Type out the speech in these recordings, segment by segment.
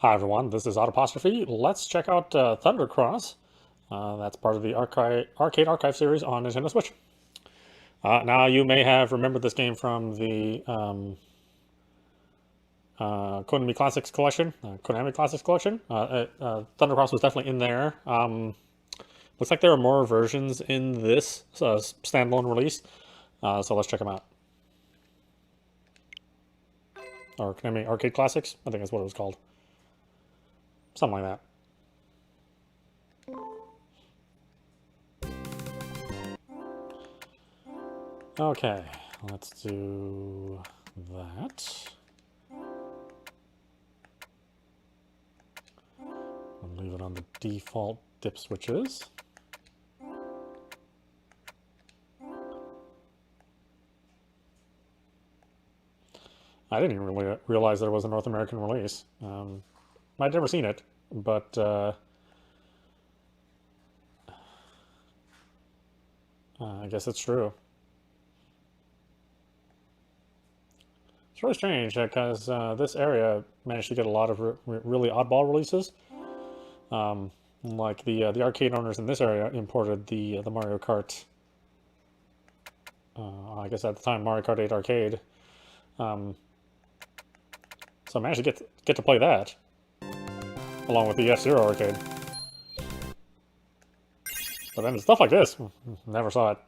Hi everyone, this is audap. Let's check out Thunder Cross. That's part of the Arcade Archive series on Nintendo Switch. Now you may have remembered this game from the KONAMI Classics collection, KONAMI Classics collection. Thunder Cross was definitely in there. Looks like there are more versions in this standalone release, so let's check them out. Or KONAMI Arcade Classics, I think that's what it was called. Something like that. Okay, let's do that. I'll leave it on the default dip switches. I didn't even really realize there was a North American release. I'd never seen it, but I guess it's true. It's really strange because this area managed to get a lot of really oddball releases. Like the arcade owners in this area imported the Mario Kart. I guess at the time Mario Kart 8 Arcade. So I managed to get to play that, along with the F-Zero Arcade. But then stuff like this, never saw it.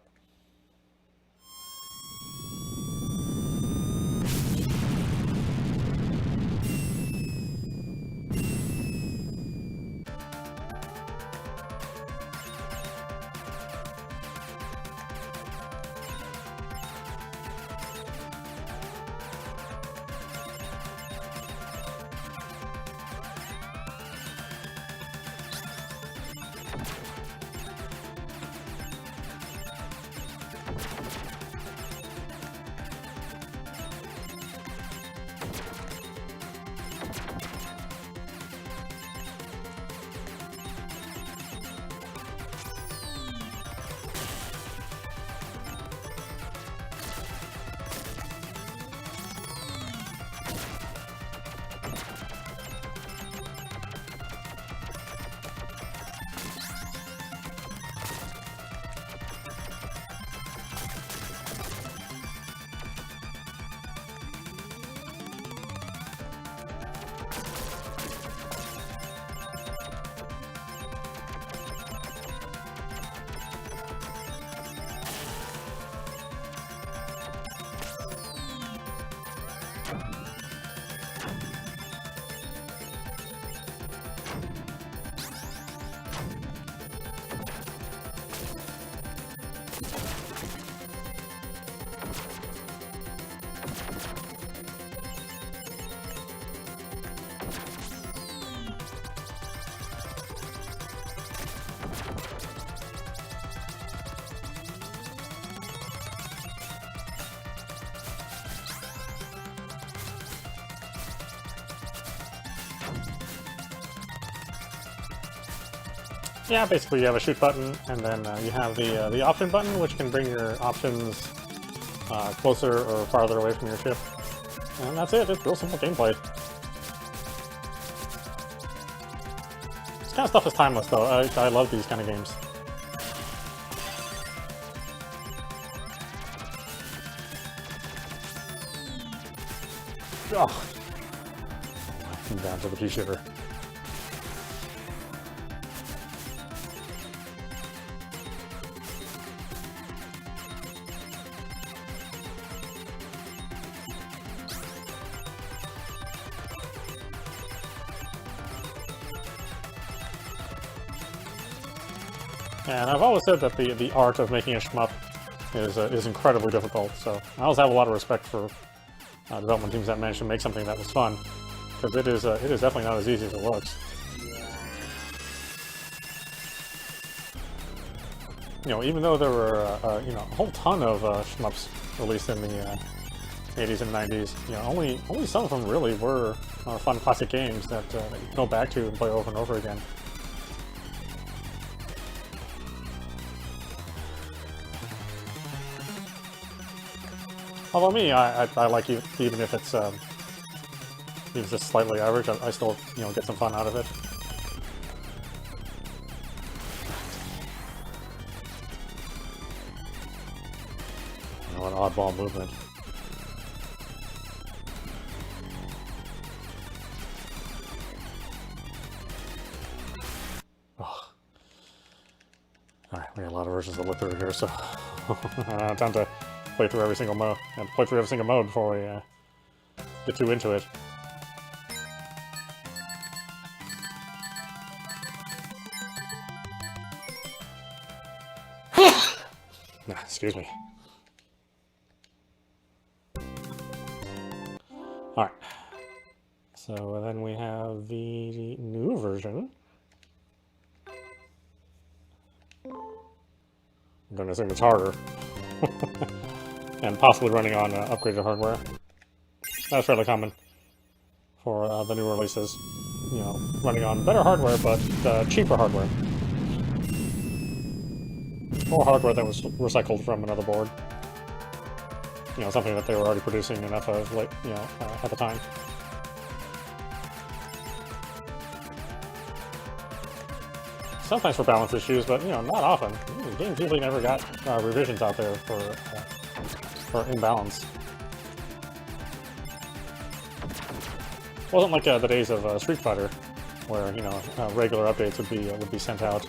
Yeah, basically you have a shoot button, and then you have the option button, which can bring your options closer or farther away from your ship. And that's it, it's real simple gameplay. This kind of stuff is timeless, though. I love these kind of games. Oh, I'm down to the pea shooter. And I've always said that the art of making a shmup is incredibly difficult. So I always have a lot of respect for development teams that managed to make something that was fun, because it is definitely not as easy as it looks. You know, even though there were you know, a whole ton of shmups released in the 80s and 90s, you know, only some of them really were fun classic games that you can go back to and play over and over again. Although me, I like you, even if it's it's just slightly average, I still, you know, get some fun out of it. You know, an oddball movement. Oh. Alright, we got a lot of versions to look through here, so time to play through every single mode, and play through every single mode before we get too into it. Excuse me. Alright. So then we have the new version. I'm gonna assume it's harder. And possibly running on upgraded hardware. That's fairly common for the new releases. You know, running on better hardware, but cheaper hardware. Or hardware that was recycled from another board. You know, something that they were already producing enough of, like, you know, at the time. Sometimes for balance issues, but, you know, not often. Games usually never got revisions out there for imbalance. It wasn't like the days of Street Fighter, where, you know, regular updates would be sent out.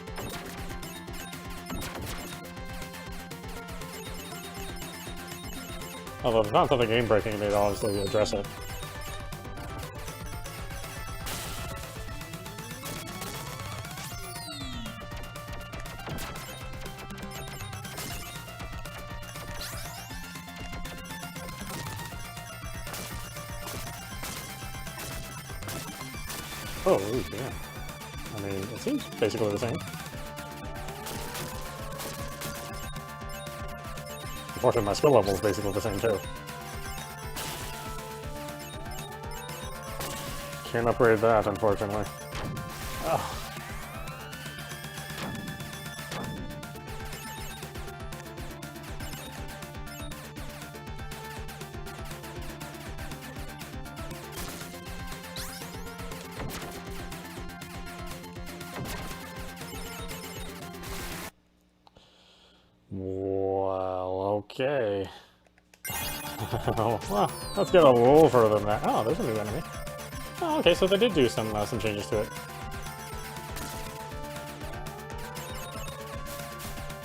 Although if it's not something game-breaking, they'd obviously address it. Oh, yeah. I mean, it seems basically the same. Unfortunately, my skill level is basically the same, too. Can't upgrade that, unfortunately. Oh. Okay. Well, let's get a little further than that. Oh, there's a new enemy. Oh, okay, so they did do some changes to it.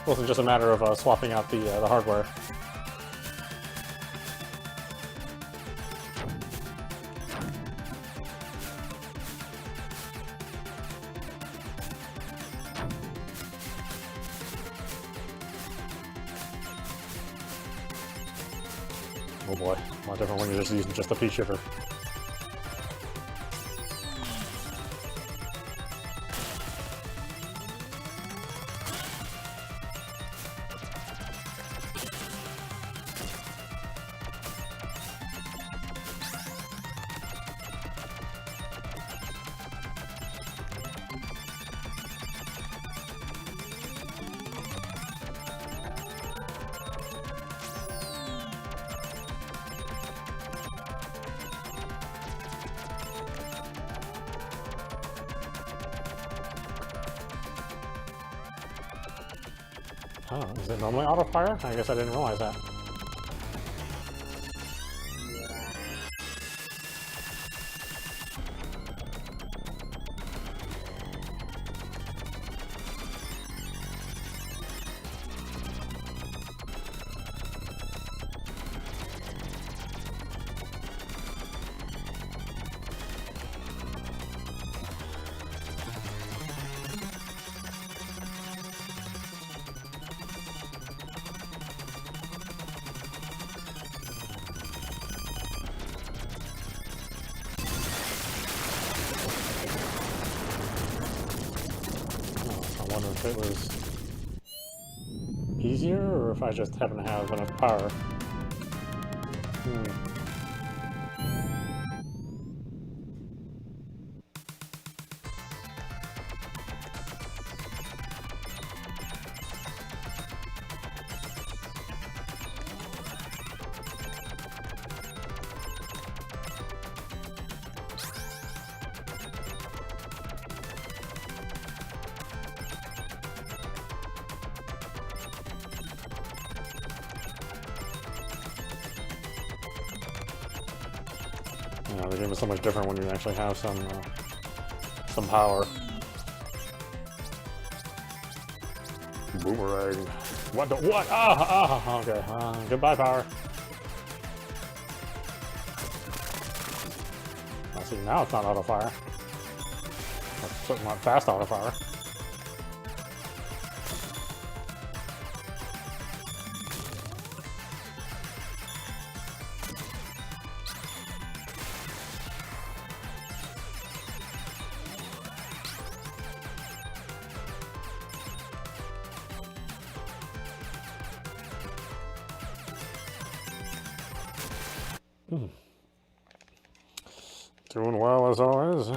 It wasn't just a matter of swapping out the hardware. Oh boy, a lot different when you're just using just a pea shifter. Oh, is it normally auto fire? I guess I didn't realize that. I wonder if it was easier, or if I just happen to have enough power. You know, the game is so much different when you actually have some power. Boomerang. What the what? Okay. Goodbye, power. I see, now it's not auto fire. It's not fast auto fire. Doing well as always.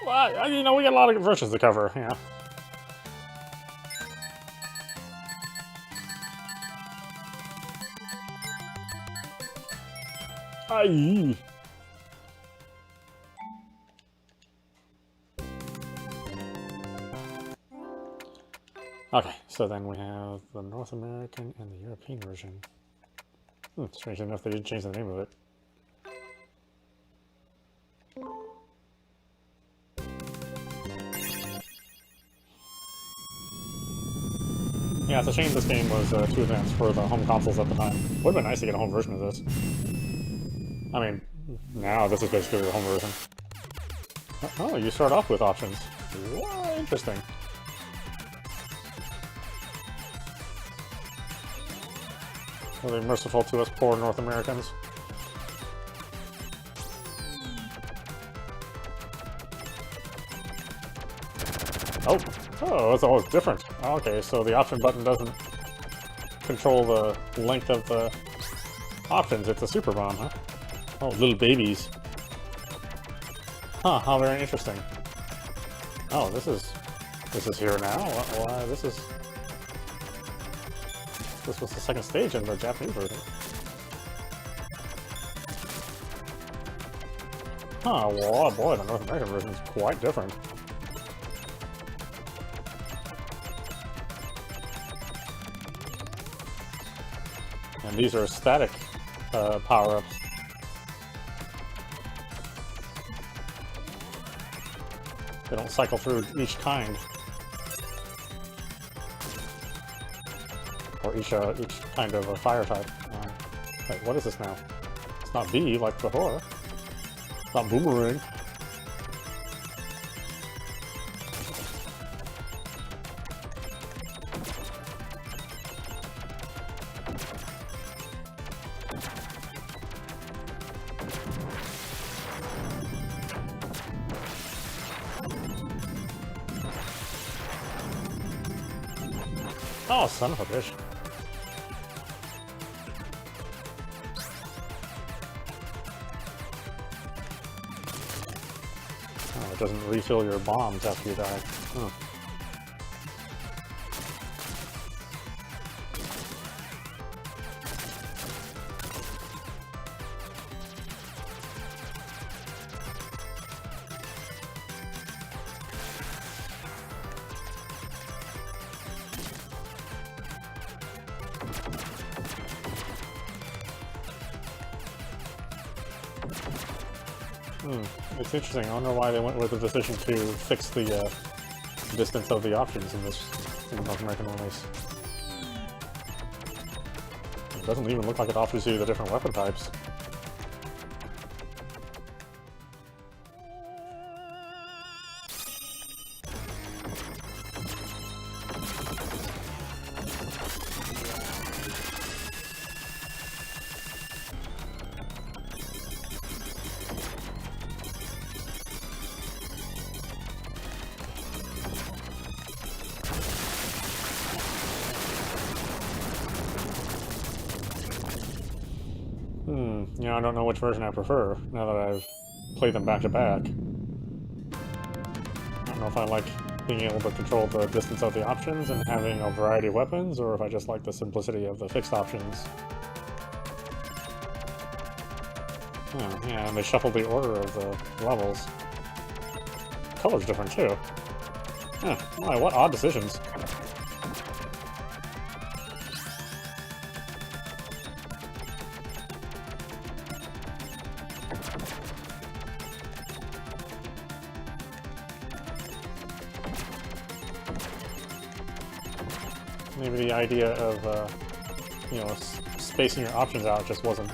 Well, you know, we got a lot of versions to cover, yeah. Aye. Okay, so then we have the North American and the European version. Strange enough, they didn't change the name of it. Yeah, it's a shame this game was too advanced for the home consoles at the time. Would have been nice to get a home version of this. I mean, now this is basically the home version. Oh, you start off with options. What? Interesting. Really merciful to us poor North Americans. Oh, it's always different. Okay, so the option button doesn't control the length of the options. It's a super bomb, huh? Oh, little babies. Huh, how very interesting. Oh, this is here now? Why, this was the second stage in the Japanese version. Huh, well, boy, the North American version is quite different. And these are static power-ups. They don't cycle through each kind. Or each kind of a fire type. Wait, what is this now? It's not B like before. It's not boomerang. Oh, son of a bitch. Oh, it doesn't refill your bombs after you die. Huh. It's interesting. I wonder why they went with the decision to fix the distance of the options in the North American release. It doesn't even look like it offers you the different weapon types. You know, I don't know which version I prefer, now that I've played them back to back. I don't know if I like being able to control the distance of the options and having a variety of weapons, or if I just like the simplicity of the fixed options. Oh, yeah, and they shuffled the order of the levels. The color's different, too. Huh, my, what odd decisions. maybe the idea of, you know, spacing your options out just wasn't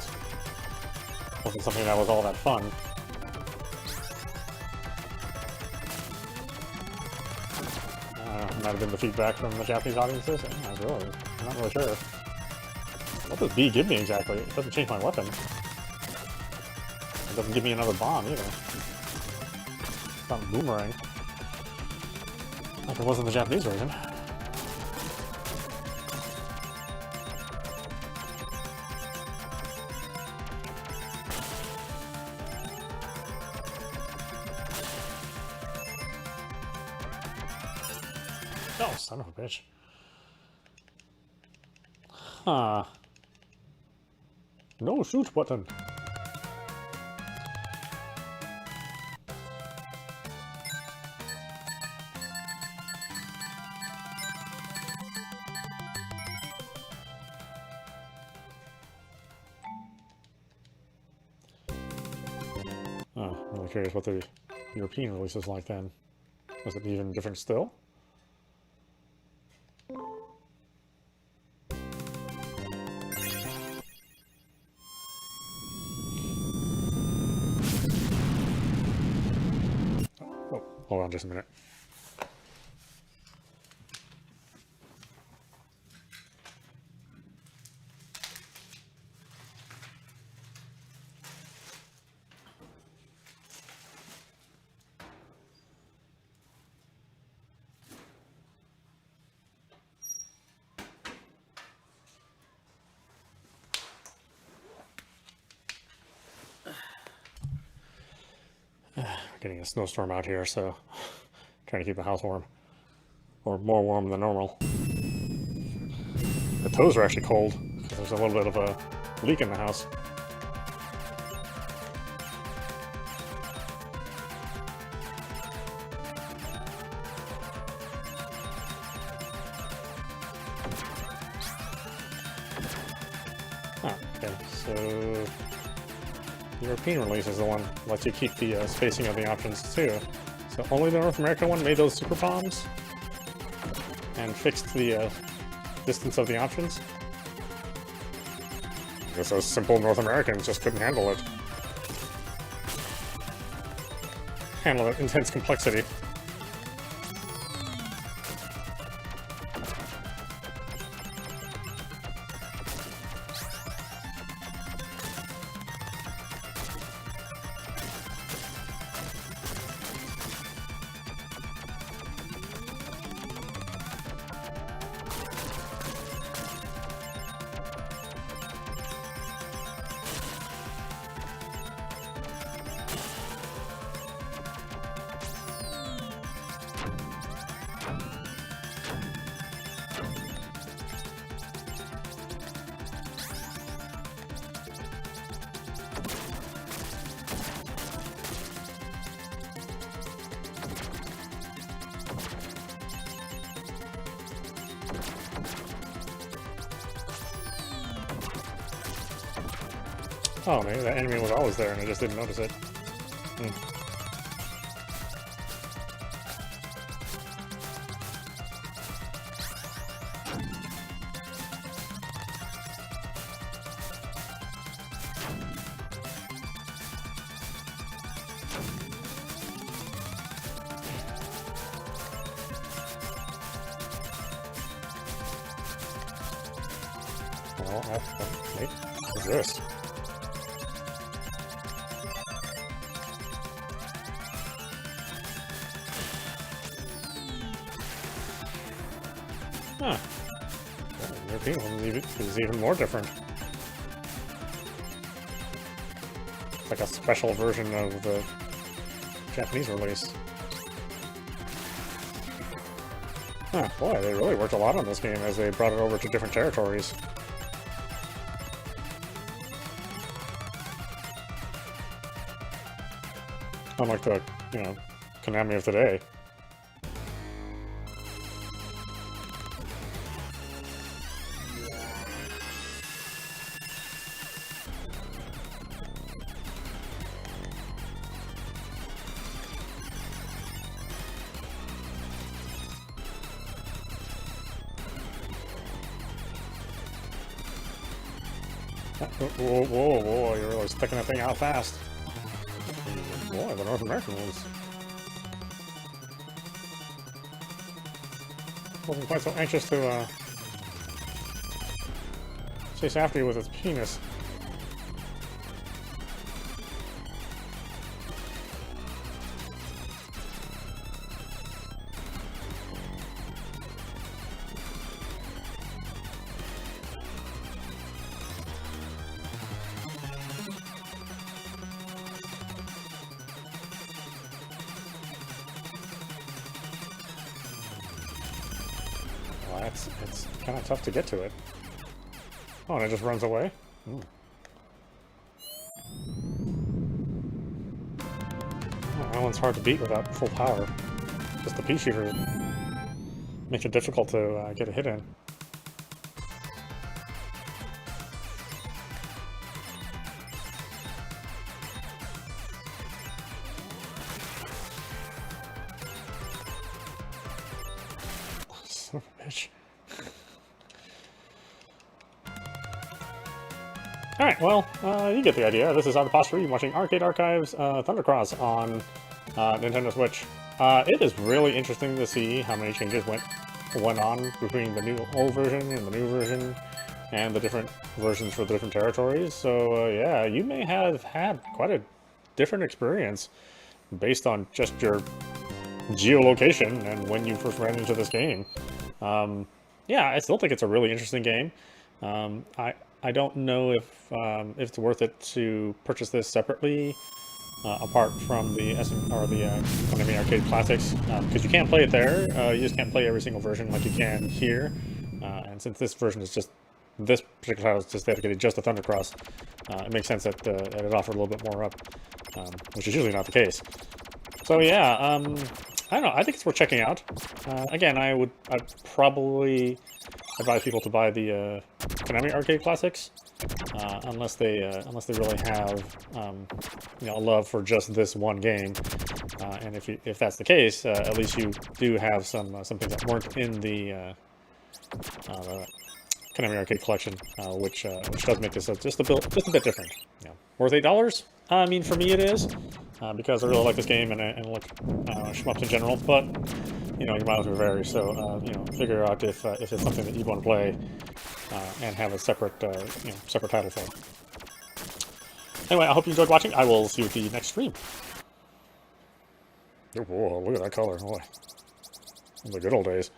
something that was all that fun. Might have been the feedback from the Japanese audiences. I'm not really sure. What does B give me exactly? It doesn't change my weapon. It doesn't give me another bomb either. It's not a boomerang. Like it was in the Japanese version. Oh, son of a bitch. Huh. No shoot button. Oh, I'm really curious what the European release is like then. Was it even different still? Hold on just a minute. Getting a snowstorm out here, so trying to keep the house warm, or more warm than normal. The toes are actually cold because there's a little bit of a leak in the house. Okay, so European release is the one that lets you keep the spacing of the options too. So only the North American one made those super bombs and fixed the distance of the options. I guess those simple North Americans just couldn't handle it. Handle it intense complexity. Oh, maybe that enemy was always there and I just didn't notice it. Well, wait, what's this? Huh. The European one is even more different. It's like a special version of the Japanese release. Huh, boy, they really worked a lot on this game as they brought it over to different territories. Unlike the, KONAMI of today. Whoa, whoa, whoa, you're really sticking that thing out fast. Boy, the North American was... wasn't quite so anxious to, chase after you with its penis. Well, it's kind of tough to get to it. Oh, and it just runs away? Oh, that one's hard to beat without full power. Just the pea shooter makes it difficult to get a hit in. Son of a bitch. Alright, well, you get the idea. This is audap watching Arcade Archives Thunder Cross on Nintendo Switch. It is really interesting to see how many changes went on between the old version and the new version, and the different versions for the different territories. So yeah, you may have had quite a different experience based on just your geolocation and when you first ran into this game. Yeah, I still think it's a really interesting game. I don't know if it's worth it to purchase this separately, apart from the KONAMI Arcade Classics, because you can't play it there. You just can't play every single version like you can here. And since this version is just, this particular title is just dedicated just to Thunder Cross, it makes sense that it offered a little bit more up, which is usually not the case. So yeah, I don't know. I think it's worth checking out. Again, I'd probably advise people to buy the KONAMI Arcade Classics, unless they really have you know, a love for just this one game. And if that's the case, at least you do have some things that weren't in the KONAMI Arcade Collection, which does make this just a bit different. Yeah. Worth $8? I mean, for me it is, because I really like this game and I like shmups in general. But you know, your mileage will vary, so you know, figure out if it's something that you want to play and have a separate separate title for. Anyway, I hope you enjoyed watching. I will see you at the next stream. Whoa, look at that color! Boy, the good old days.